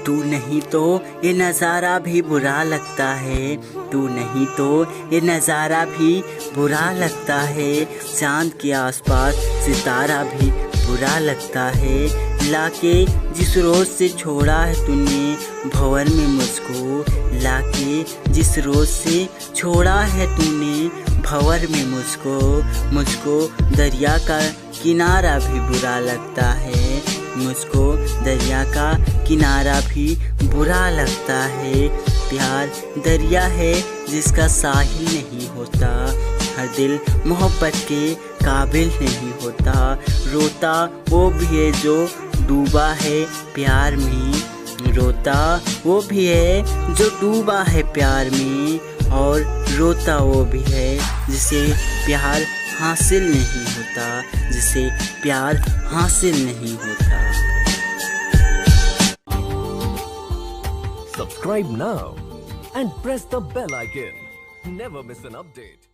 तू नहीं तो ये नज़ारा भी बुरा लगता है, तू नहीं तो ये नज़ारा भी बुरा लगता है। चांद के आसपास सितारा भी बुरा लगता है। लाके जिस रोज़ से छोड़ा है तूने भंवर में मुझको, लाके जिस रोज़ से छोड़ा है तूने भंवर में मुझको दरिया का किनारा भी बुरा लगता है। मुझको दरिया का किनारा भी बुरा लगता है। प्यार दरिया है जिसका साहिल नहीं होता, हर दिल मोहब्बत के काबिल नहीं होता। रोता वो भी है जो डूबा है प्यार में, रोता वो भी है जो डूबा है प्यार में, और रोता वो भी है जिसे प्यार हासिल नहीं होता, जिसे प्यार हासिल नहीं होता। Subscribe now and press the bell icon. Never miss an update.